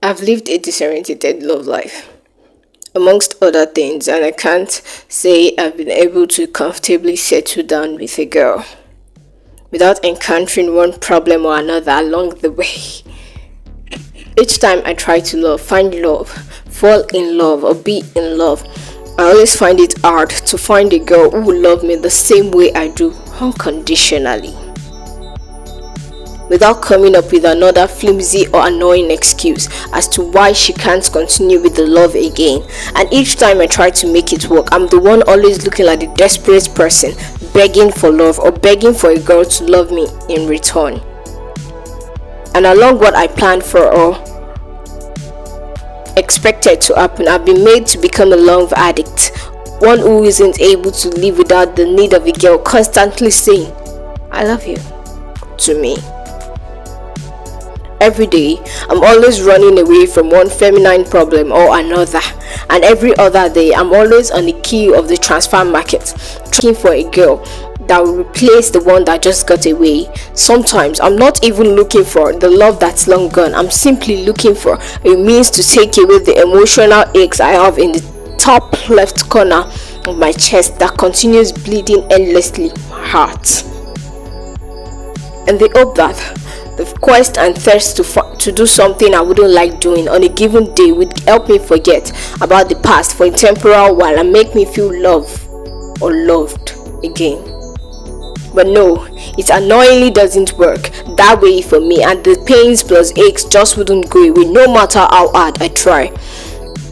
I've lived a disoriented love life, amongst other things, and I can't say I've been able to comfortably settle down with a girl without encountering one problem or another along the way. Each time I try to find love, fall in love, or be in love, I always find it hard to find a girl who will love me the same way I do, unconditionally, without coming up with another flimsy or annoying excuse as to why she can't continue with the love again. And each time I try to make it work, I'm the one always looking like the desperate person, begging for love or begging for a girl to love me in return. And along what I planned for or expected to happen, I've been made to become a love addict, one who isn't able to live without the need of a girl constantly saying, "I love you," to me. Every day, I'm always running away from one feminine problem or another, and every other day, I'm always on the queue of the transfer market, looking for a girl that will replace the one that just got away. Sometimes, I'm not even looking for the love that's long gone. I'm simply looking for a means to take away the emotional aches I have in the top left corner of my chest that continues bleeding endlessly, my heart. And the hope that the quest and thirst to do something I wouldn't like doing on a given day would help me forget about the past for a temporal while and make me feel loved or loved again. But no, it annoyingly doesn't work that way for me, and the pains plus aches just wouldn't go away no matter how hard I try.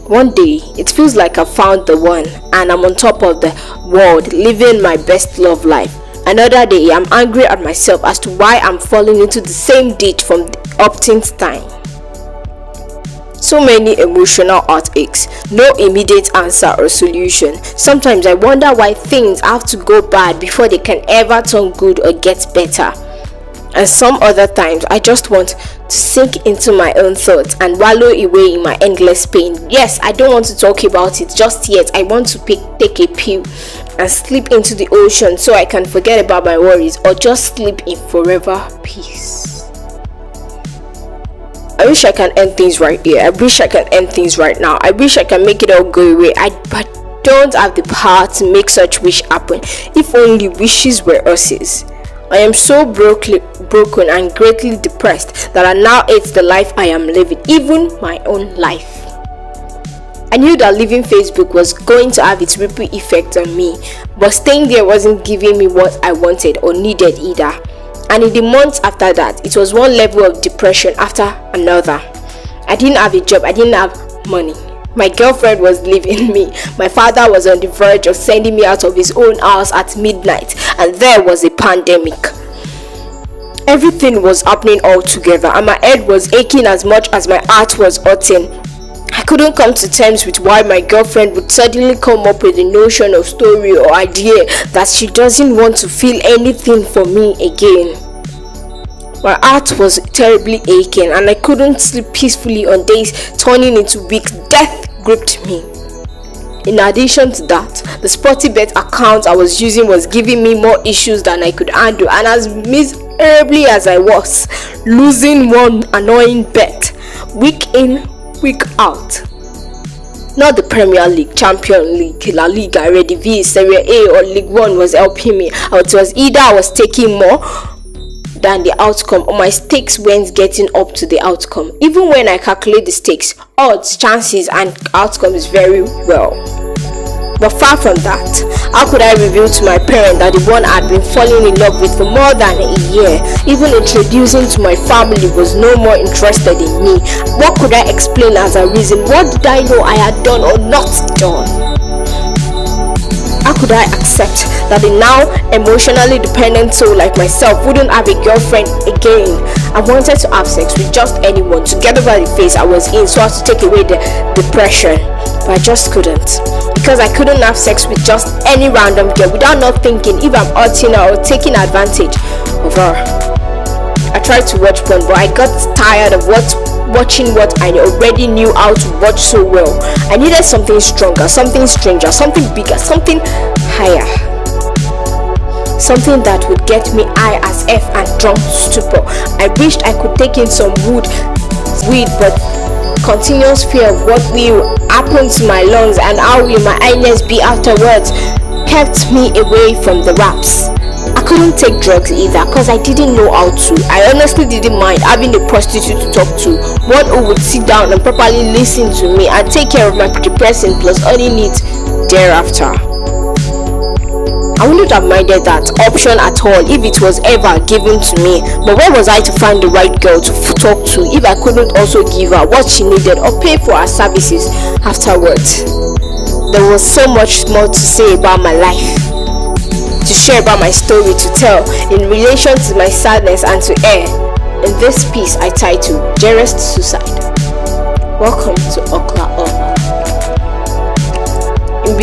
One day, it feels like I found the one and I'm on top of the world living my best love life. Another day, I'm angry at myself as to why I'm falling into the same ditch from the upteen's time. So many emotional heartaches, no immediate answer or solution. Sometimes I wonder why things have to go bad before they can ever turn good or get better. And some other times I just want to sink into my own thoughts and wallow away in my endless pain. Yes, I don't want to talk about it just yet. I want to take a pill and slip into the ocean so I can forget about my worries or just sleep in forever peace. I wish I can end things right here. I wish I can end things right now. I wish I can make it all go away. But don't have the power to make such wish happen. If only wishes were ours. I am so broken and greatly depressed that I now hate the life I am living, even my own life. I knew that leaving Facebook was going to have its ripple effect on me, but staying there wasn't giving me what I wanted or needed either. And in the months after that, it was one level of depression after another. I didn't have a job, I didn't have money. My girlfriend was leaving me. My father was on the verge of sending me out of his own house at midnight, and there was a pandemic. Everything was happening all together, and my head was aching as much as my heart was hurting. I couldn't come to terms with why my girlfriend would suddenly come up with a notion of story or idea that she doesn't want to feel anything for me again. My heart was terribly aching and I couldn't sleep peacefully on days turning into weeks. Death gripped me. In addition to that, the sporty bet account I was using was giving me more issues than I could handle, and as miserably as I was, losing one annoying bet week in, week out. Not the Premier League, Champions League, La Liga, Eredivisie, Serie A or League One was helping me. It was either I was taking more than the outcome or my stakes weren't getting up to the outcome. Even when I calculate the stakes, odds, chances and outcomes very well. But far from that, how could I reveal to my parent that the one I'd been falling in love with for more than a year, even introducing to my family, was no more interested in me? What could I explain as a reason? What did I know I had done or not done? How could I accept that a now emotionally dependent soul like myself wouldn't have a girlfriend again? I wanted to have sex with just anyone to get over the phase I was in so as to take away the depression, but I just couldn't. Because I couldn't have sex with just any random girl without not thinking if I'm hurting her or taking advantage of her. I tried to watch porn, but I got tired of watching what I already knew how to watch so well. I needed something stronger, something stranger, something bigger, something higher. Something that would get me high as F and drunk to stupor. I wished I could take in some weed, but continuous fear of what will happen to my lungs and how will my illness be afterwards kept me away from the raps. I couldn't take drugs either because I didn't know how to. I honestly didn't mind having a prostitute to talk to, one who would sit down and properly listen to me and take care of my depressing plus other needs thereafter. I wouldn't have minded that option at all if it was ever given to me, but where was I to find the right girl to talk to if I couldn't also give her what she needed or pay for her services afterwards? There was so much more to say about my life, to share about my story, to tell in relation to my sadness and to air in this piece I titled Dearest Suicide. Welcome to Oklahoma.